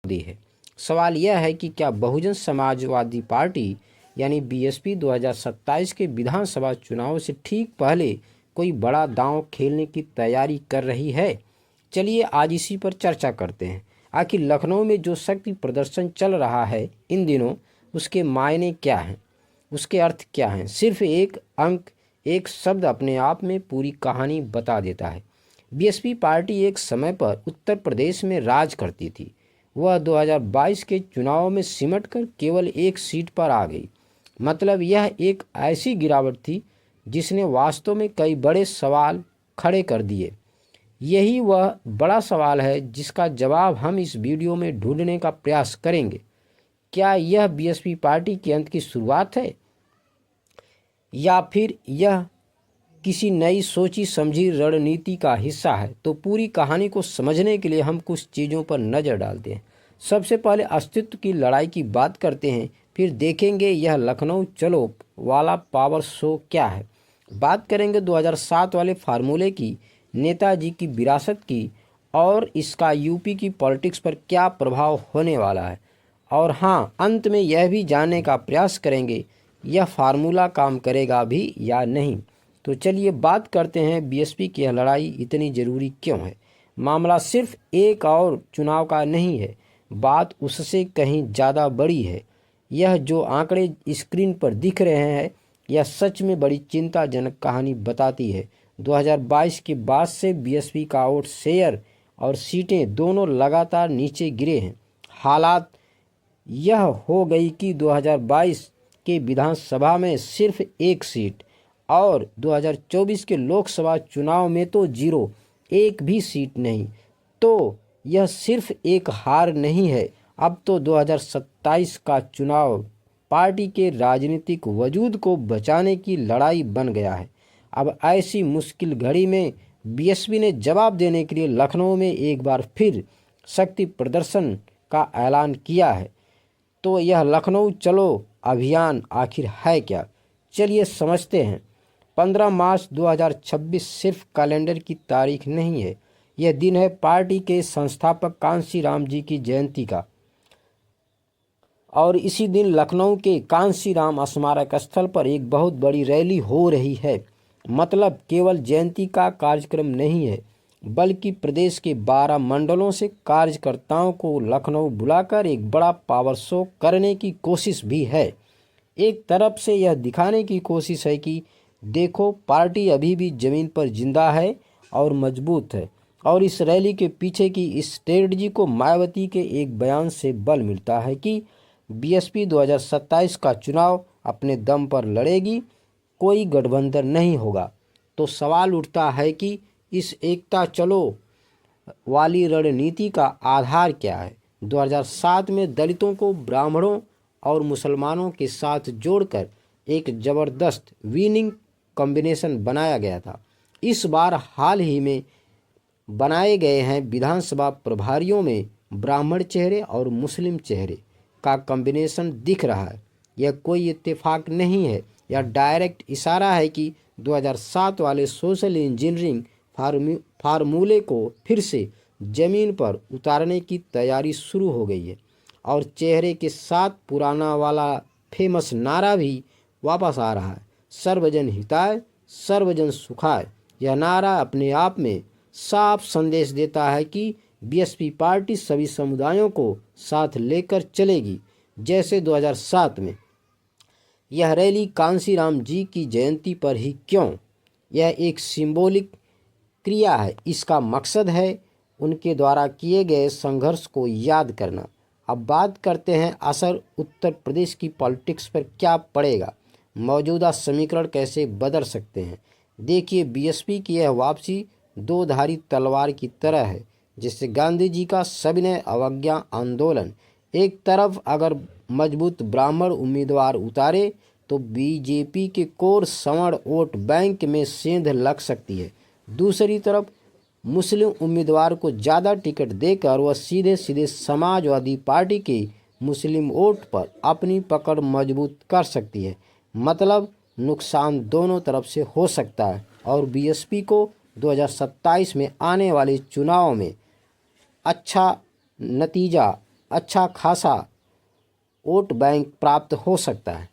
मुद्दे है। सवाल यह है कि क्या बहुजन समाजवादी पार्टी यानी बीएसपी 2027 के विधानसभा चुनाव से ठीक पहले कोई बड़ा दांव खेलने की तैयारी कर रही है? चलिए आज इसी पर चर्चा करते हैं। आखिर लखनऊ में जो शक्ति प्रदर्शन चल रहा है इन दिनों, उसके मायने क्या हैं, उसके अर्थ क्या हैं? सिर्फ एक अंक, एक शब्द अपने आप में पूरी कहानी बता देता है। बीएसपी पार्टी एक समय पर उत्तर प्रदेश में राज करती थी। वह 2022 के चुनाव में सिमटकर केवल एक सीट पर आ गई। मतलब यह एक ऐसी गिरावट थी जिसने वास्तव में कई बड़े सवाल खड़े कर दिए। यही वह बड़ा सवाल है जिसका जवाब हम इस वीडियो में ढूंढने का प्रयास करेंगे। क्या यह बीएसपी पार्टी के अंत की शुरुआत है या फिर यह किसी नई सोची समझी रणनीति का हिस्सा है? तो पूरी कहानी को समझने के लिए हम कुछ चीज़ों पर नज़र डालते हैं। सबसे पहले अस्तित्व की लड़ाई की बात करते हैं, फिर देखेंगे यह लखनऊ चलो वाला पावर शो क्या है। बात करेंगे 2007 वाले फार्मूले की, नेताजी की विरासत की, और इसका यूपी की पॉलिटिक्स पर क्या प्रभाव होने वाला है। और हाँ, अंत में यह भी जानने का प्रयास करेंगे यह फार्मूला काम करेगा भी या नहीं। तो चलिए बात करते हैं बीएसपी की यह लड़ाई इतनी ज़रूरी क्यों है। मामला सिर्फ एक और चुनाव का नहीं है, बात उससे कहीं ज़्यादा बड़ी है। यह जो आंकड़े स्क्रीन पर दिख रहे हैं, यह सच में बड़ी चिंताजनक कहानी बताती है। 2022 के बाद से बीएसपी का वोट शेयर और सीटें दोनों लगातार नीचे गिरे हैं। हालात यह हो गई कि 2022 के विधानसभा में सिर्फ एक सीट और 2024 के लोकसभा चुनाव में तो जीरो, एक भी सीट नहीं। तो यह सिर्फ एक हार नहीं है, अब तो 2027 का चुनाव पार्टी के राजनीतिक वजूद को बचाने की लड़ाई बन गया है। अब ऐसी मुश्किल घड़ी में बीएसपी ने जवाब देने के लिए लखनऊ में एक बार फिर शक्ति प्रदर्शन का ऐलान किया है। तो यह लखनऊ चलो अभियान आखिर है क्या? चलिए समझते हैं। 15 मार्च 2026 सिर्फ कैलेंडर की तारीख नहीं है, यह दिन है पार्टी के संस्थापक कांशीराम जी की जयंती का। और इसी दिन लखनऊ के कांशीराम स्मारक स्थल पर एक बहुत बड़ी रैली हो रही है। मतलब केवल जयंती का कार्यक्रम नहीं है, बल्कि प्रदेश के 12 मंडलों से कार्यकर्ताओं को लखनऊ बुलाकर एक बड़ा पावर शो करने की कोशिश भी है। एक तरफ से यह दिखाने की कोशिश है कि देखो, पार्टी अभी भी जमीन पर जिंदा है और मजबूत है। और इस रैली के पीछे की स्ट्रेटजी को मायावती के एक बयान से बल मिलता है कि बीएसपी 2027 का चुनाव अपने दम पर लड़ेगी, कोई गठबंधन नहीं होगा। तो सवाल उठता है कि इस एकता चलो वाली रणनीति का आधार क्या है? 2007 में दलितों को ब्राह्मणों और मुसलमानों के साथ जोड़कर एक ज़बरदस्त विनिंग कॉम्बिनेशन बनाया गया था। इस बार हाल ही में बनाए गए हैं विधानसभा प्रभारियों में ब्राह्मण चेहरे और मुस्लिम चेहरे का कॉम्बिनेशन दिख रहा है। यह कोई इत्तेफाक नहीं है, यह डायरेक्ट इशारा है कि 2007 वाले सोशल इंजीनियरिंग फार्मूले को फिर से जमीन पर उतारने की तैयारी शुरू हो गई है। और चेहरे के साथ पुराना वाला फेमस नारा भी वापस आ रहा है, सर्वजन हिताय सर्वजन सुखाय। यह नारा अपने आप में साफ संदेश देता है कि बीएसपी पार्टी सभी समुदायों को साथ लेकर चलेगी। जैसे 2007 में यह रैली कांशीराम जी की जयंती पर ही क्यों? यह एक सिंबॉलिक क्रिया है। इसका मकसद है उनके द्वारा किए गए संघर्ष को याद करना। अब बात करते हैं असर उत्तर प्रदेश की पॉलिटिक्स पर क्या पड़ेगा, मौजूदा समीकरण कैसे बदल सकते हैं। देखिए, बीएसपी की यह वापसी दो धारी तलवार की तरह है, जिससे गांधी जी का सविनय अवज्ञा आंदोलन। एक तरफ अगर मजबूत ब्राह्मण उम्मीदवार उतारे तो बीजेपी के कोर सवर्ण वोट बैंक में सेंध लग सकती है। दूसरी तरफ मुस्लिम उम्मीदवार को ज़्यादा टिकट देकर वह सीधे सीधे समाजवादी पार्टी के मुस्लिम वोट पर अपनी पकड़ मजबूत कर सकती है। मतलब नुकसान दोनों तरफ से हो सकता है और बीएसपी को 2027 में आने वाले चुनाव में अच्छा नतीजा अच्छा खासा वोट बैंक प्राप्त हो सकता है।